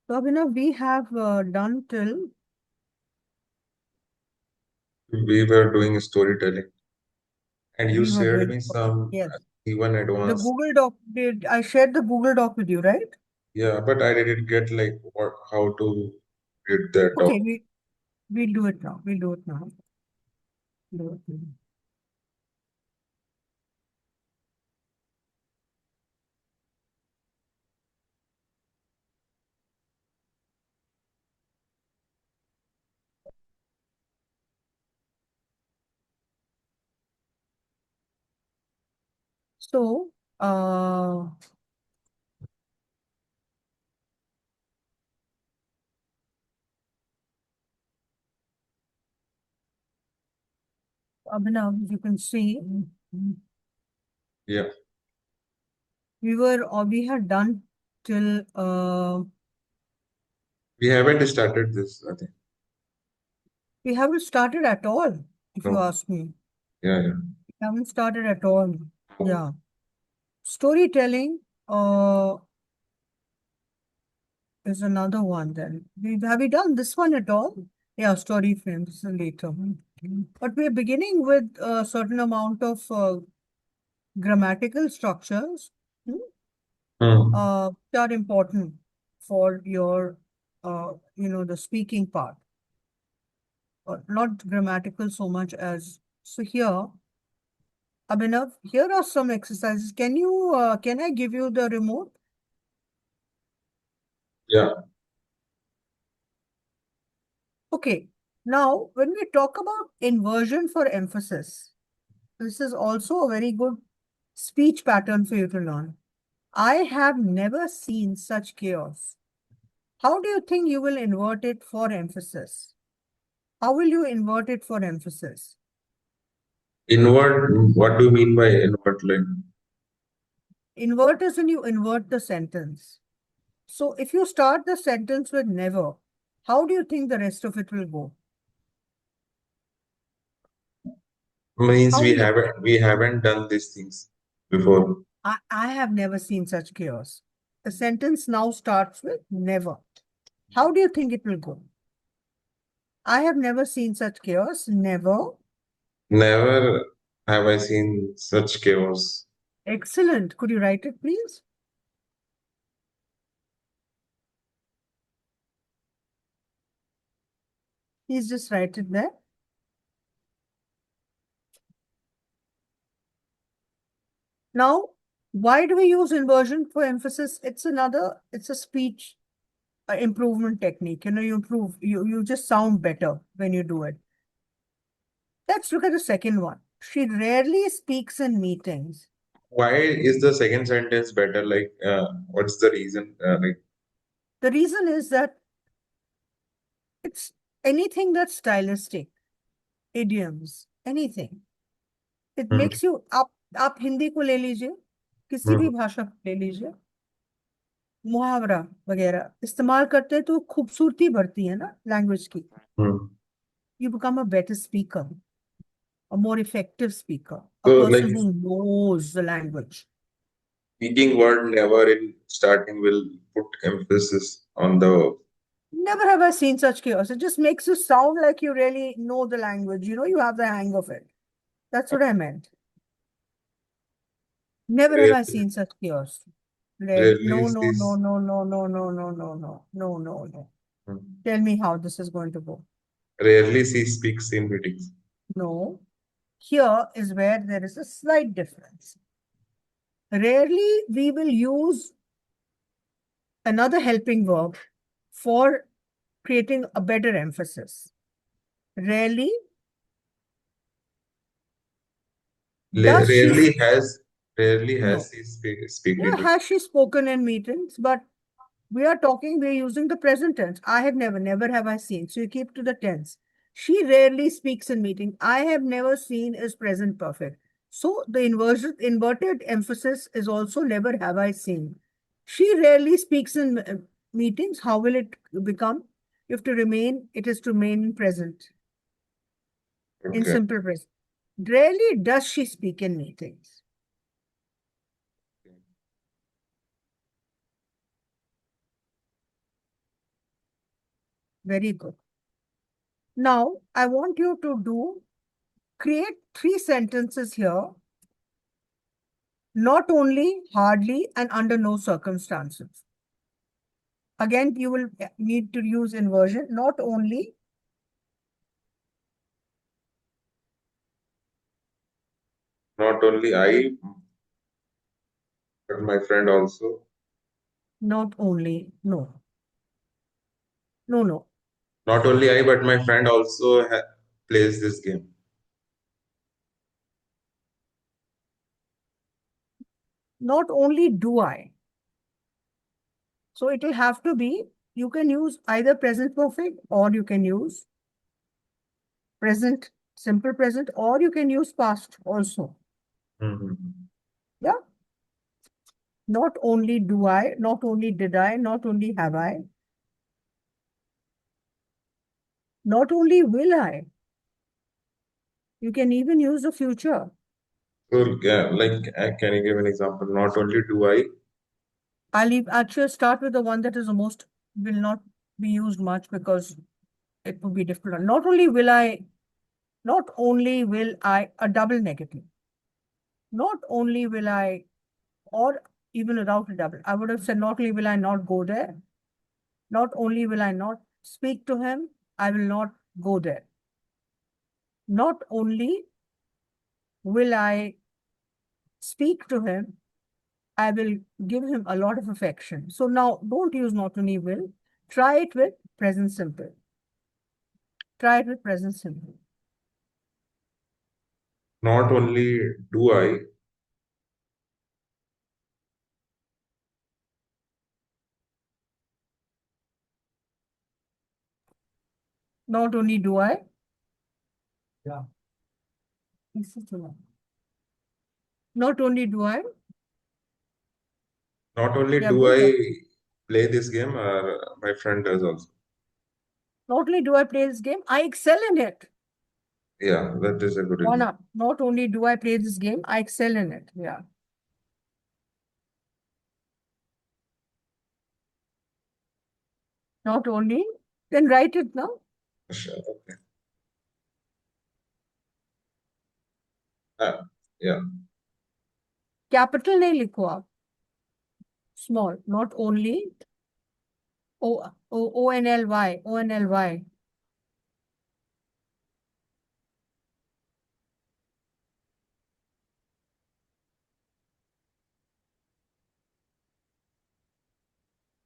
So, Abhinav, we have done till We were doing storytelling, and you we were shared doing. me some Yes. even The advanced. Google Doc did I shared the Google Doc with you, right? Yeah, but I didn't get like what how to read that doc. Okay, we'll do it now. We'll do it now. Do it now. So, Abhinav, you can see Yeah, we had done till we haven't started this, I think. we haven't started at all, if you No. ask me. Yeah, yeah. We haven't started at all. Oh, Yeah. Storytelling is another one then. Have we done this one at all? Yeah, story frames later. But we're beginning with a certain amount of grammatical structures hmm. that are important for your, the speaking part. Not grammatical so much as, so here, Abhinav, here are some exercises. Can I give you the remote? Yeah, Okay. Now, when we talk about inversion for emphasis, this is also a very good speech pattern for you to learn. I have never seen such chaos. How do you think you will invert it for emphasis? How will you invert it for emphasis? invert. What do you mean by invert? Like, Invert is when you invert the sentence. So if you start the sentence with never, how do you think the rest of it will go? means How do you? we haven't done these things before. I have never seen such chaos. The sentence now starts with never. How do you think it will go? I have never seen such chaos. Never. Never have I seen such chaos. Excellent. Could you write it, please? Please just write it there. Now, why do we use inversion for emphasis? It's a speech improvement technique. You just sound better when you do it. Let's look at the second one. She rarely speaks in meetings. Why is the second sentence better? Like, what's the reason? Like, The reason is that it's anything that's stylistic, idioms, anything. It hmm, makes you आप हिंदी को ले लीजिए, किसी hmm, भी भाषा को ले लीजिए, मुहावरा वगैरह इस्तेमाल करते हैं तो खूबसूरती बढ़ती है ना लैंग्वेज की. hmm. You become a better speaker, a more effective speaker, a So, like, person who knows the language. speaking word never in starting will put emphasis on the Never have I seen such chaos. It just makes you sound like you really know the language. You have the hang of it. That's what I meant. Never have I rarely, seen such chaos. Really? rarely No, no, no, sees. no, no, no, no, no, no, no, no, no, no. Hmm. Tell me how this is going to go. Rarely she speaks in meetings. No. Here is where there is a slight difference. Rarely we will use another helping verb for creating a better emphasis. Rarely does she Rarely has no. she speak in Yeah, meetings. has she spoken in meetings? But we're using the present tense. I have never have I seen. So you keep to the tense. She rarely speaks in meeting. I have never seen is present perfect. So the inverted emphasis is also never have I seen. She rarely speaks in meetings. How will it become? You have to remain, it is to remain in present, in Okay. simple present. Rarely does she speak in meetings. Very good. Now, I want you to create 3 sentences here. Not only, hardly, and under no circumstances. Again, you will need to use inversion. Not only, Not only I, but my friend also. not only, no. No, no. Not only I, but my friend also plays this game. Not only do I. So it will have to be, you can use either present perfect or you can use present, simple present, or you can use past also. Mhm. Yeah. Not only do I, not only did I, not only have I, not only will I. You can even use the future. So, yeah, like, can you give an example? Not only do I, I'll actually start with the one that is the most, will not be used much because it would be difficult. Not only will I, a double negative. Not only will I, or even without a double, I would have said not only will I not go there, not only will I not speak to him, I will not go there. Not only will I speak to him, I will give him a lot of affection. So now don't use not only will, try it with present simple. Try it with present simple. not only do I, Not only do I. Yeah. Not only do I. not only Yeah, do good. I play this game, my friend does also. Not only do I play this game, I excel in it. Yeah, that is a good One example. up. Not only do I play this game, I excel in it. Yeah. Not only, then write it now. Sure, okay. Yeah, capital नहीं लिखो आप small not only O O N L Y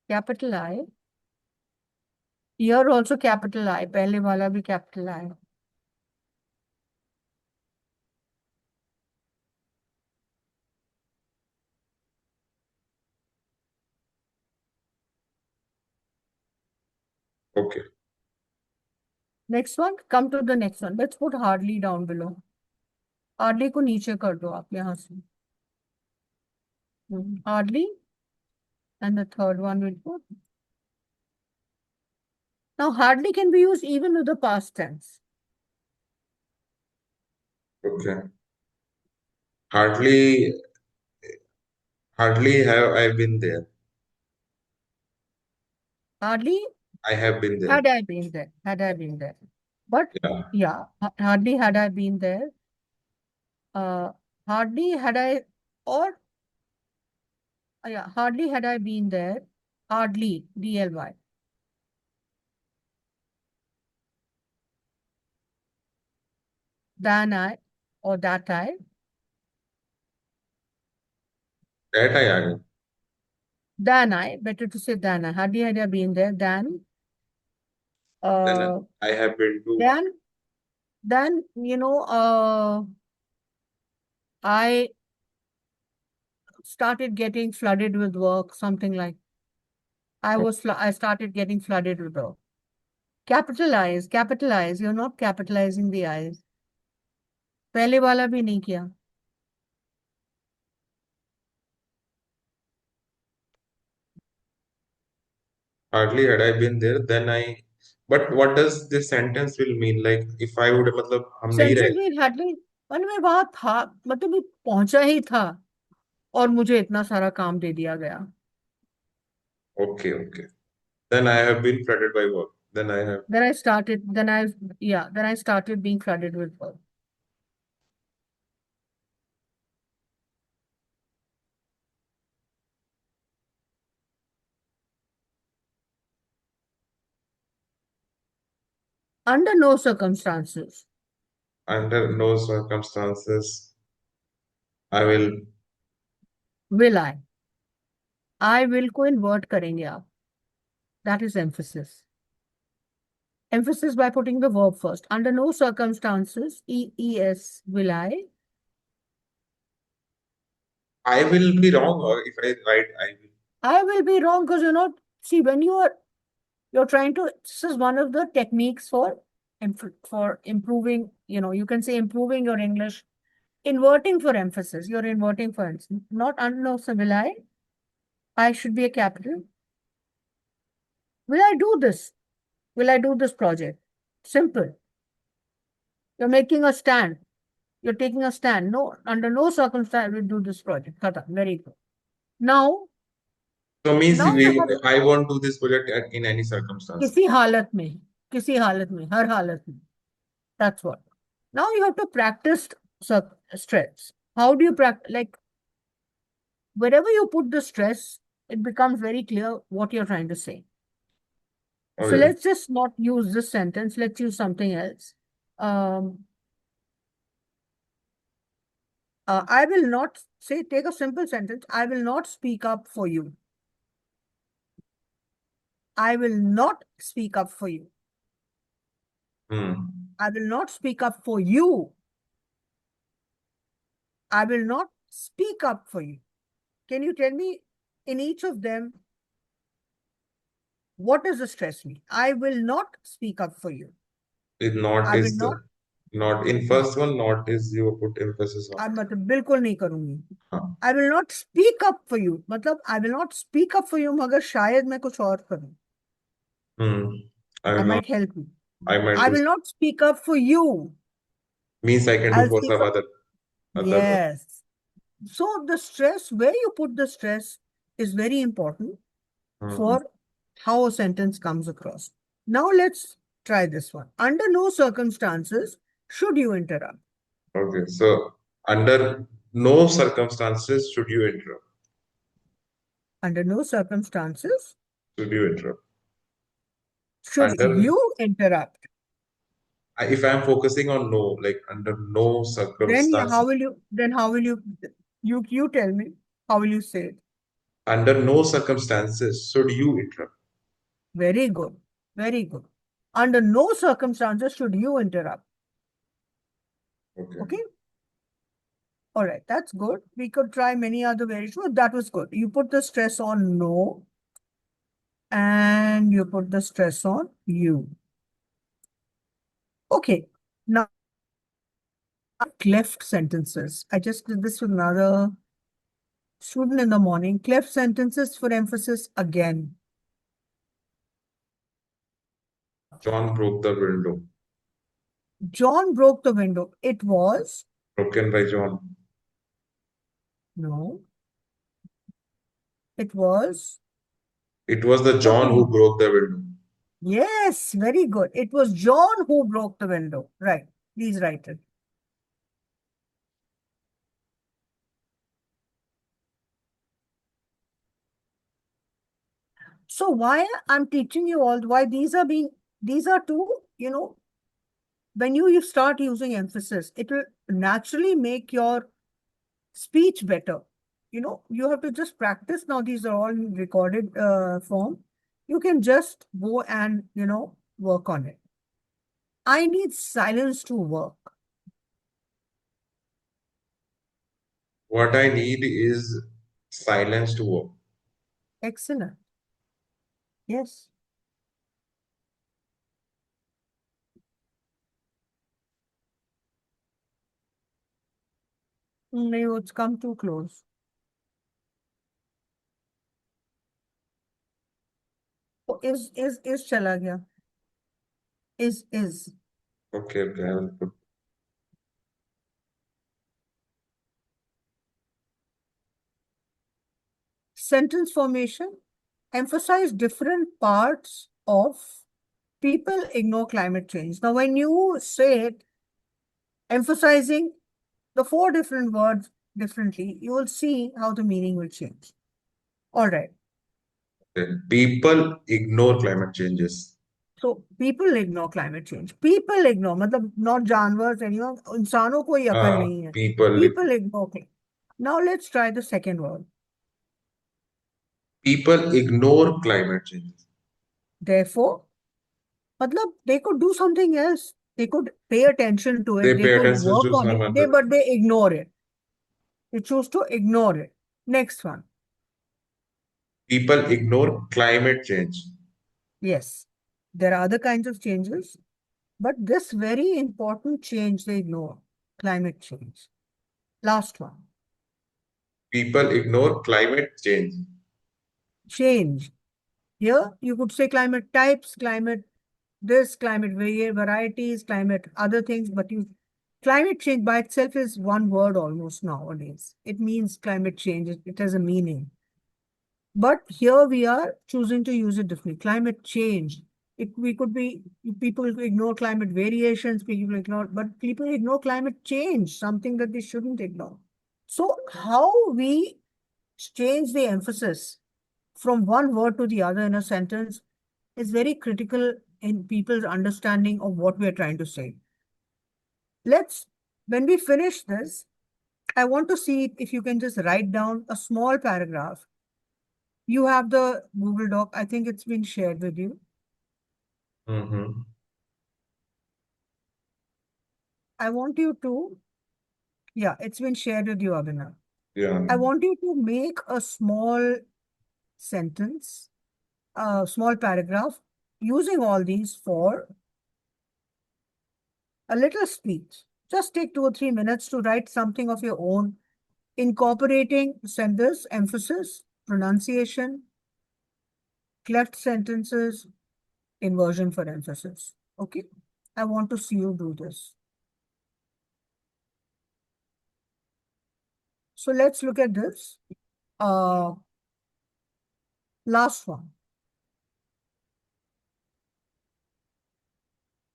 capital I here also capital I पहले वाला भी capital I okay. Next one come to the next one let's put hardly down below hardly को नीचे कर दो आप यहाँ से hardly and the third one will put now hardly can be used even with the past tense Okay. Hardly, hardly have I been there. Hardly I have been there. had I been there but Yeah. yeah hardly had I been there hardly had I or yeah, hardly had I been there. Hardly, DLY. Than I or that I. That I agree. Than I, better to say than I. Hardly had I been there. Then Uh, I have been to. then, I started getting flooded with work, something like I started getting flooded with work. Capitalize. You're not capitalizing the eyes. पहले वाला भी नहीं किया. Hardly had I been there, then I. But what does this sentence will mean? Like, if I would, मतलब हम नहीं रहे. Sentence में hardly मन में वहां था मतलब ये पहुंचा ही था और मुझे इतना सारा काम दे दिया गया. Okay, okay. Then I have been flooded by work. Then I have. Then I started being flooded with work. Under no circumstances Under no circumstances I will I. I will को invert करेंगे आप. That is emphasis. Emphasis by putting the verb first. Under no circumstances, EES, will I. will be wrong, or if I write I will be wrong because see, when you're trying to, this is one of the techniques for improving, you can say improving your English, inverting for emphasis. You're inverting for emphasis. Not under no, so will I. I should be a capital. Will I do this? Will I do this project? Simple. You're making a stand. You're taking a stand. No, under no circumstance will do this project. Khata. Very good. Now, so means now you have I won't do this project in any circumstance. किसी हालत में, हर हालत में. That's what. Now you have to practice stress. How do you practice? Like, wherever you put the stress, it becomes very clear what you're trying to say. So Okay. let's just not use this sentence. Let's use something else. I will not say, take a simple sentence. I will not speak up for you. I will not speak up for you. I will not speak up for you. I will not speak up for you. Can you tell me in each of them, what does the stress mean? I will not speak up for you. It not I will is not. not in first one, not is you put emphasis on. मतलब बिल्कुल नहीं करूंगी. हाँ. I will not speak up for you. मतलब I will not speak up for you मगर शायद मैं कुछ और करूं. I I will not. might help you. I might I do. will not speak up for you. Means I can do I'll for speak some up. other. Yes. So the stress, where you put the stress is very important for how a sentence comes across. Now let's try this one. Under no circumstances should you interrupt. Okay, so under no circumstances should you interrupt. Under no circumstances Should you interrupt? should Under you interrupt. if I am focusing on no, like under no Then how circumstances, will you tell me, how will you say it? under no circumstances should you interrupt. Very good. Very good. Under no circumstances should you interrupt. Okay. Okay. All right. That's good. We could try many other variations. That was good. You put the stress on no and you put the stress on you. Okay. Now, cleft sentences. I just did this with another student in the morning. Cleft sentences for emphasis again. John broke the window. John broke the window. It was? Broken by John. No. It was? It was the John who broke the window. Yes, very good. It was John who broke the window. Right. Please write it. So why I'm teaching you all, why these are two, when you start using emphasis, it will naturally make your speech better. You have to just practice. Now, these are all in recorded form. You can just go and, work on it. I need silence to work. What I need is silence to work. Excellent. Yes. No, it's come too close. Oh, is chala gaya. Is. Okay, I will put. Sentence formation. Emphasize different parts of People ignore climate change. Now, when you say it, emphasizing the four different words differently, you will see how the meaning will change. All right. Okay. People ignore climate changes. So people ignore climate change. People ignore, मतलब not जानवर, anyone, इंसानों को ही अकल नहीं है. People ignore. Now let's try the second word. People ignore climate changes. Therefore, मतलब they could do something else. They could pay attention to it. They They pay could attention work to on some it. other. But they ignore it. They choose to ignore it. Next one. People ignore climate change. Yes, there are other kinds of changes, but this very important change they ignore, climate change. Last one, People ignore climate change. change. Here you could say climate types, climate this, climate varieties, climate other things, but climate change by itself is one word almost nowadays. It means climate change. It has a meaning. But here we are choosing to use it differently. Climate change. We could be people ignore climate variations, people ignore, but people ignore climate change, something that they shouldn't ignore. So how we change the emphasis from one word to the other in a sentence is very critical in people's understanding of what we're trying to say. When we finish this, I want to see if you can just write down a small paragraph. You have the Google Doc. I think it's been shared with you. Mm-hmm. I want you to, yeah, it's been shared with you, Abhinav. Yeah. I want you to make a small sentence, a small paragraph using all these for a little speech. Just take 2 or 3 minutes to write something of your own, incorporating sentence, emphasis, pronunciation, cleft sentences, inversion for emphasis. Okay? I want to see you do this. So let's look at this. Last one.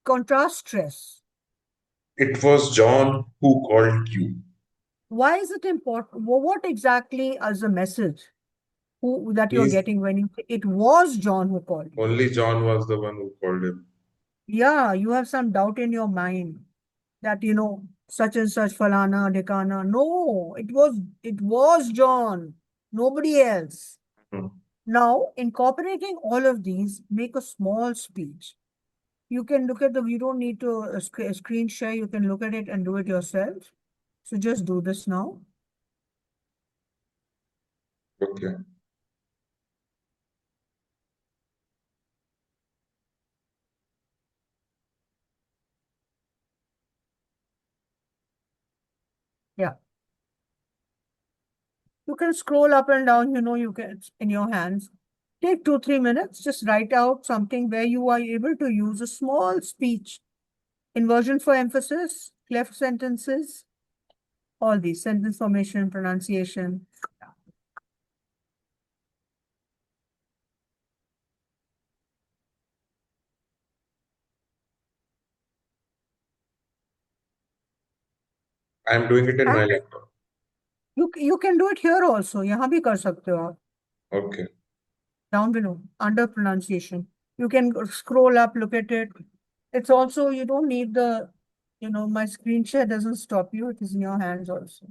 Contrast stress. It was John who called you. Why is it important? What exactly is the message that you're He's getting when you say it was John who called you? only John was the one who called him. Yeah, you have some doubt in your mind that such and such falana, dhikana. No, it was John, nobody else. Hmm. Now, incorporating all of these, make a small speech. You can look at you don't need to screen share, you can look at it and do it yourself. So just do this now. Okay. Yeah. You can scroll up and down, you can, it's in your hands. Take 2, 3 minutes, just write out something where you are able to use a small speech, inversion for emphasis, cleft sentences, all these, sentence formation, pronunciation. I'm doing it in And my laptop. you can do it here also. यहाँ भी कर सकते हो आप. Okay. Down below, under pronunciation. You can scroll up, look at it. It's also, you don't need my screen share doesn't stop you. It is in your hands also.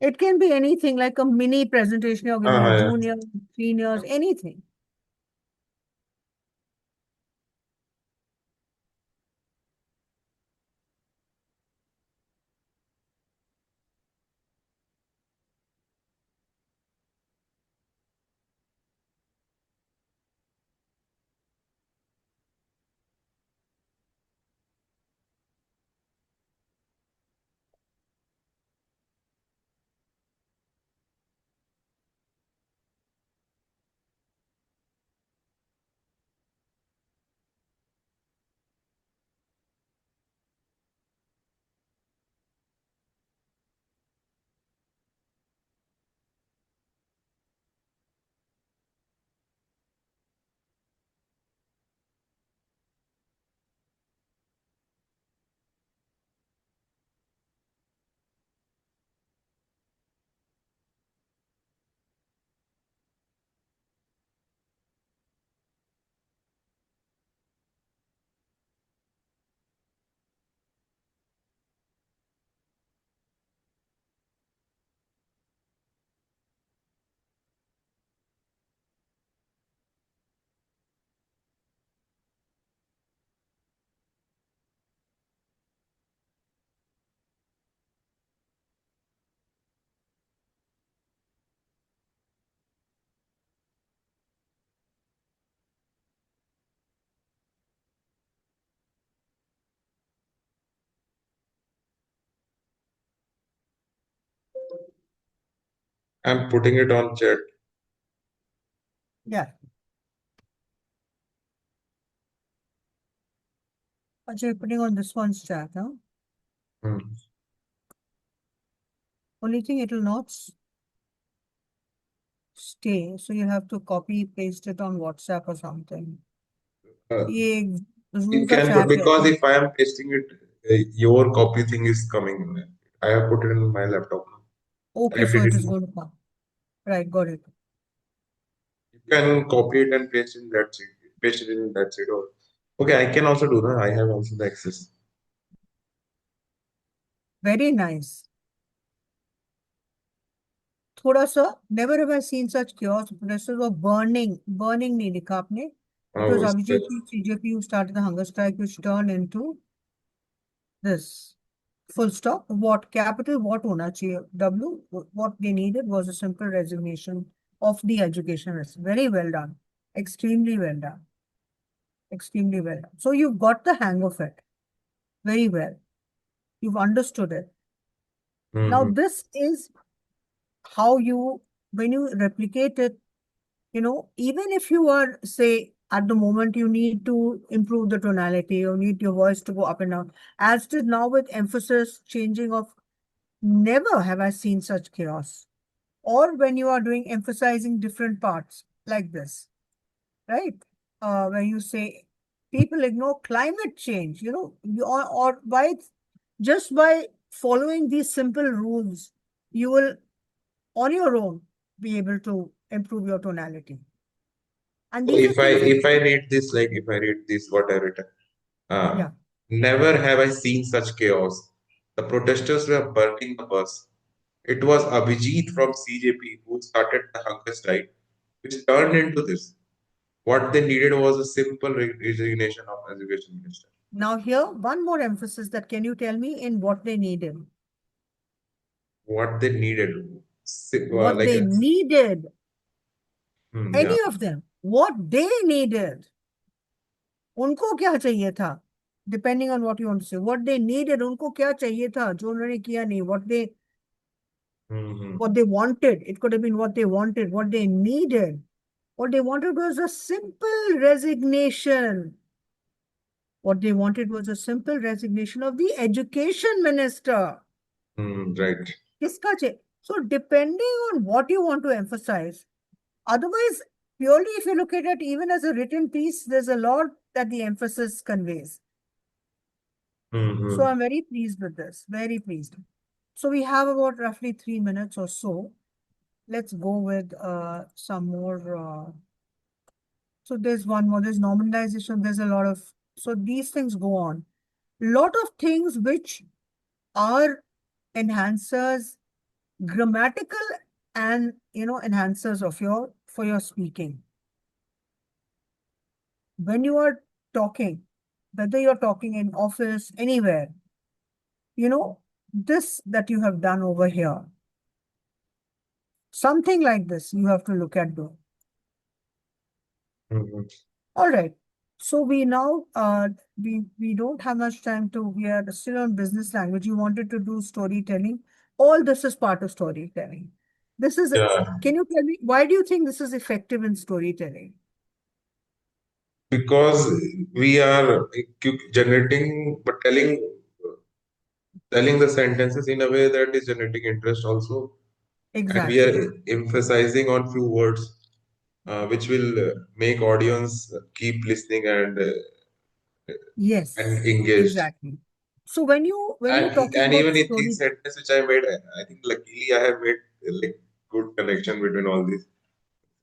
It can be anything like a mini presentation you're giving a Yeah. junior, seniors, anything. I'm putting it on chat. Yeah. But you're putting on this one's chat, huh? Hmm. Only thing it will not stay. So you have to copy paste it on WhatsApp or something. Uh, ये Zoom it का can, but chat है. because if I am pasting it, your copy thing is coming. I have put it in my laptop now. Okay, Typed so it it in. is going to come. Right, got it. You can copy it and paste in that sheet. Paste it in that sheet. Or okay, I can also do that. I have also the access. Very nice. थोड़ा सा never have I seen such chaos. Protesters were burning नहीं लिखा आपने. It was Oh, Abhijit CJP who started the hunger strike, which turned into this. Full stop. What capital? What होना चाहिए? W. What they needed was a simple resignation of the education minister. Very well done. Extremely well done. Extremely well done. So you've got the hang of it. Very well. You've understood it. Now mm-hmm. this is how you, when you replicate it, even if you are, say, at the moment you need to improve the tonality, you need your voice to go up and down, as it is now with emphasis changing of never have I seen such chaos. Or when you are doing emphasizing different parts like this, right? When you say people ignore climate change, or by just by following these simple rules, you will on your own be able to improve your tonality. And So these are things which, if I read this, like if I read this, what I written, yeah, never have I seen such chaos. The protesters were burning the bus. It was Abhijit from CJP who started the hunger strike, which turned into this. What they needed was a simple resignation of education minister. now here, one more emphasis that can you tell me in what they needed? What they needed, What like they a, needed, yeah. any of them, what they needed. उनको क्या चाहिए था? Depending on what you want to say. What they needed, उनको क्या चाहिए था जो उन्होंने किया नहीं? Hmm. What they wanted. It could have been what they wanted, what they needed. What they wanted was a simple resignation. What they wanted was a simple resignation of the education minister. Right. किसका चाहिए? So depending on what you want to emphasize, otherwise, purely if you look at it even as a written piece, there's a lot that the emphasis conveys. So Hmm. I'm very pleased with this, very pleased. So we have about roughly 3 minutes or so. Let's go with some more. So there's one more, there's normalization, there's a lot of, so these things go on. Lot of things which are enhancers, grammatical and enhancers of for your speaking. When you are talking, whether you're talking in office, anywhere, this that you have done over here, something like this, you have to look at doing. Mhm. All right. So we now we don't have much time to, we are still on business language. You wanted to do storytelling. All this is part of storytelling. This is, Yeah, can you tell me why do you think this is effective in storytelling? because we are generating, but telling the sentences in a way that is generating interest also, and we Exactly. are emphasizing on few words, which will make audience keep listening and Yes, engaged. exactly. So when you're talking And about even in these story, sentences which I made, I think luckily I have made like good connection between all these.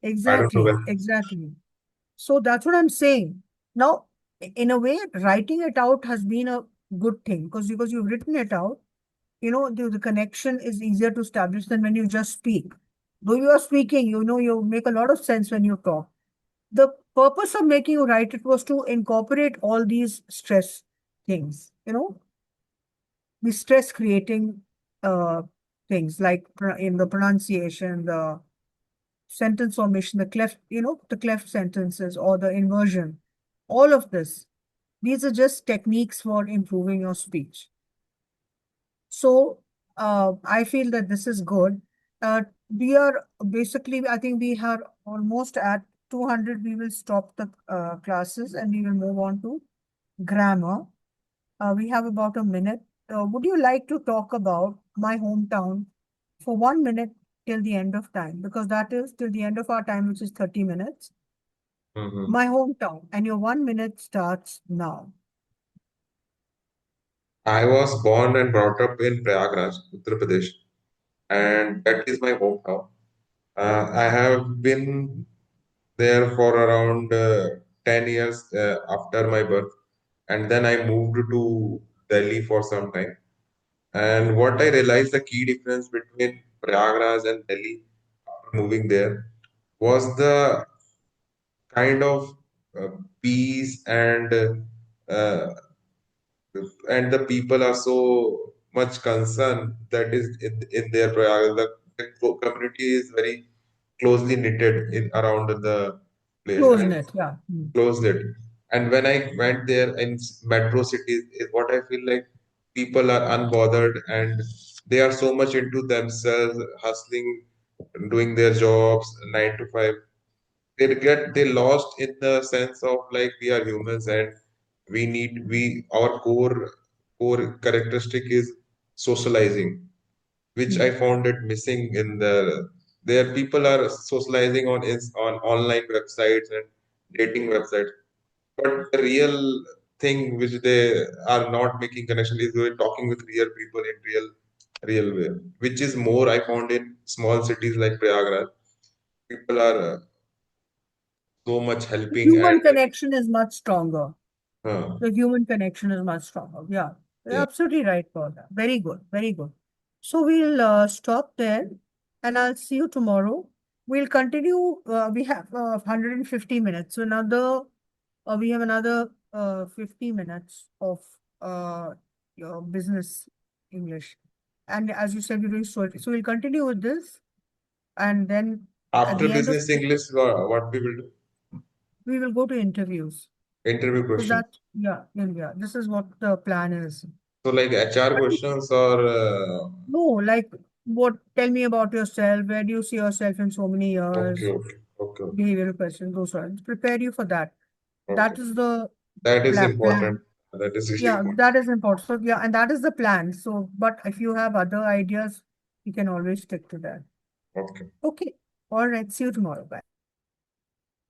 I don't know exactly, when. exactly. So that's what I'm saying. Now, in a way, writing it out has been a good thing because you've written it out, the connection is easier to establish than when you just speak. Though you are speaking, you make a lot of sense when you talk. The purpose of making you write it was to incorporate all these stress things, the stress creating uh, things like in the pronunciation, the sentence formation, the cleft sentences or the inversion, all of this. These are just techniques for improving your speech. So I feel that this is good. We are basically, I think we are almost at 200. We will stop the classes and we will move on to grammar. We have about a minute. Would you like to talk about my hometown for 1 minute till the end of time? Because that is till the end of our time, which is 30 minutes. Mhm. My hometown, and your 1 minute starts now. I was born and brought up in Prayagraj, Uttar Pradesh, and that is my hometown. I have been there for around 10 years after my birth, and then I moved to Delhi for some time. And what I realized, the key difference between Prayagraj and Delhi after moving there was the kind of uh, peace uh, and the people are so much concerned that is in their Prayagraj. The community is very closely knitted in around the place Close and net, yeah. closed it. And when I went there in metro cities, is what I feel like people are unbothered and they are so much into themselves, hustling, doing their jobs 9 to 5. They lost in the sense of like we are humans and we our core characteristic is socializing, which I Mm. found it missing in there people are socializing on online websites and dating websites, but the real thing which they are not making connection is we're talking with real people in real way, which is more I found in small cities like Prayagraj. People are so much helping Human and connection is much stronger. uh, The human connection is much stronger. Yeah, you're yeah. absolutely right, Paula. Very good, very good. So we'll stop there and I'll see you tomorrow. We'll continue. We have 150 minutes. So we have another 50 minutes of your business English. And as you said, we're doing story. So we'll continue with this. And then at After the end of business English, what we will do? we will go to interviews. Interview Because questions. yeah, this is what the plan is. So like HR But questions or no, like tell me about yourself. Where do you see yourself in so many okay, years? okay, okay, okay, Behavioral questions, those are prepare you for that. okay. That is the That is plan. important. That is really Yeah, important. that is important. So yeah, and that is the plan. So, but if you have other ideas, you can always stick to that. Okay. Okay. All right. See you tomorrow. Bye.